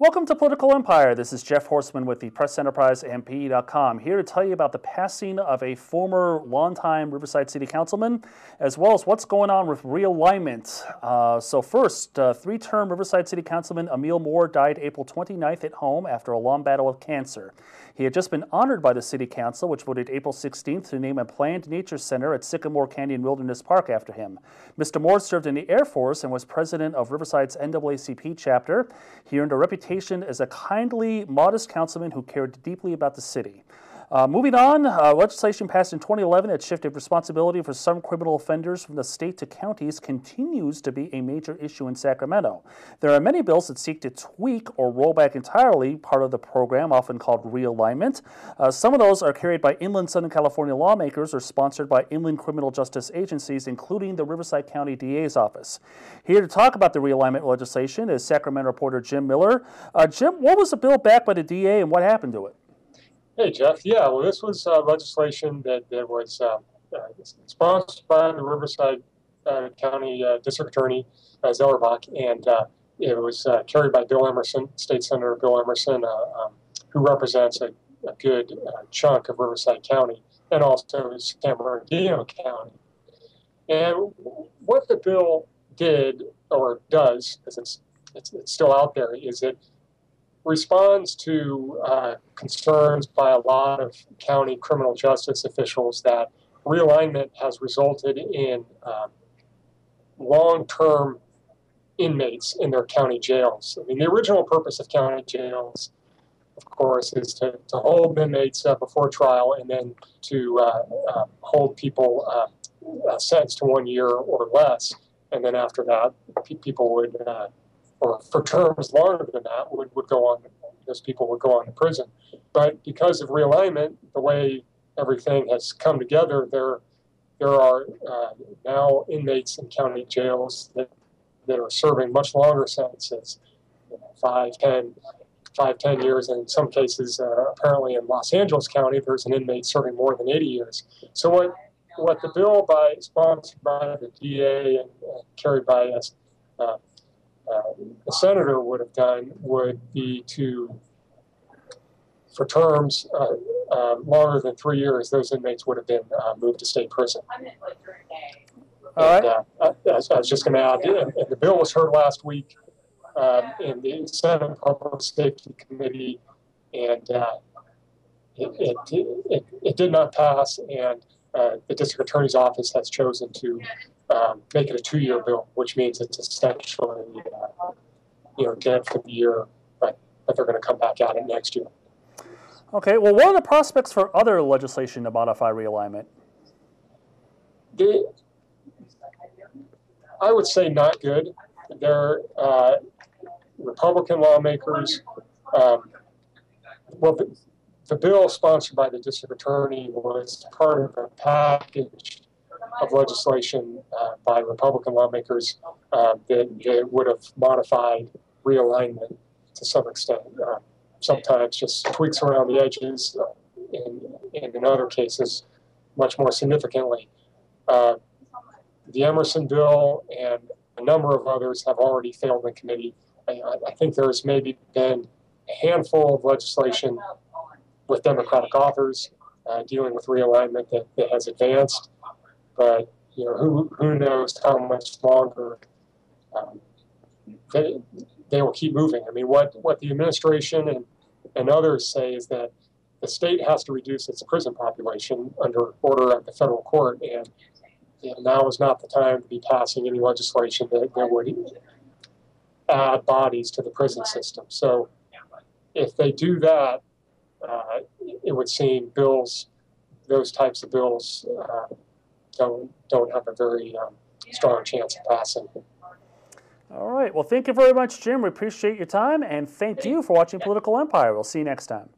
Welcome to Political Empire. This is Jeff Horstman with the Press Enterprise and PE.com, here to tell you about the passing of a former longtime Riverside City Councilman, as well as what's going on with realignment. So first, three-term Riverside City Councilman Ameal died April 29th at home after a long battle with cancer. He had just been honored by the City Council, which voted April 16th to name a planned nature center at Sycamore Canyon Wilderness Park after him. Mr. Moore served in the Air Force and was president of Riverside's NAACP chapter. He earned a reputation as a kindly, modest councilman who cared deeply about the city. Moving on, legislation passed in 2011 that shifted responsibility for some criminal offenders from the state to counties continues to be a major issue in Sacramento. There are many bills that seek to tweak or roll back entirely part of the program, often called realignment. Some of those are carried by inland Southern California lawmakers or sponsored by inland criminal justice agencies, including the Riverside County DA's office. Here to talk about the realignment legislation is Sacramento reporter Jim Miller. Jim, what was the bill backed by the DA and what happened to it? Hey, Jeff. Yeah, well, this was legislation that was sponsored by the Riverside County District Attorney, Zellerbach, and it was carried by Bill Emerson, State Senator Bill Emerson, who represents a good chunk of Riverside County, and also San Bernardino County. And what the bill did, or does, because it's still out there, is it responds to concerns by a lot of county criminal justice officials that realignment has resulted in long-term inmates in their county jails. I mean, the original purpose of county jails, of course, is to hold inmates before trial and then to hold people sentenced to 1 year or less. And then after that, people would or for terms longer than that, would go on, those people would go on to prison. But because of realignment, the way everything has come together, there are now inmates in county jails that are serving much longer sentences, 5, 10 years, and in some cases, apparently in Los Angeles County, there's an inmate serving more than 80 years. So what the bill sponsored by the DA and carried by us, the senator would have done would be for terms longer than 3 years, those inmates would have been moved to state prison. All right. I was just going to add, and the bill was heard last week in the Senate Public Safety Committee, and it did not pass, and the district attorney's office has chosen to make it a 2-year bill, which means it's essentially dead for the year, but they're going to come back at it next year. Okay, well, what are the prospects for other legislation to modify realignment? I would say not good. They're Republican lawmakers. The bill sponsored by the district attorney was part of a package of legislation by Republican lawmakers that would have modified realignment to some extent. Sometimes just tweaks around the edges, and in other cases, much more significantly. The Emerson bill and a number of others have already failed in committee. I think there's maybe been a handful of legislation with Democratic authors dealing with realignment that has advanced, but who knows how much longer they will keep moving. I mean, what the administration and others say is that the state has to reduce its prison population under order of the federal court, and now is not the time to be passing any legislation that would add bodies to the prison system. So if they do that, it would seem those types of bills don't have a very strong chance of passing. All right. Well, thank you very much, Jim. We appreciate your time, and thank you for watching Political Empire. We'll see you next time.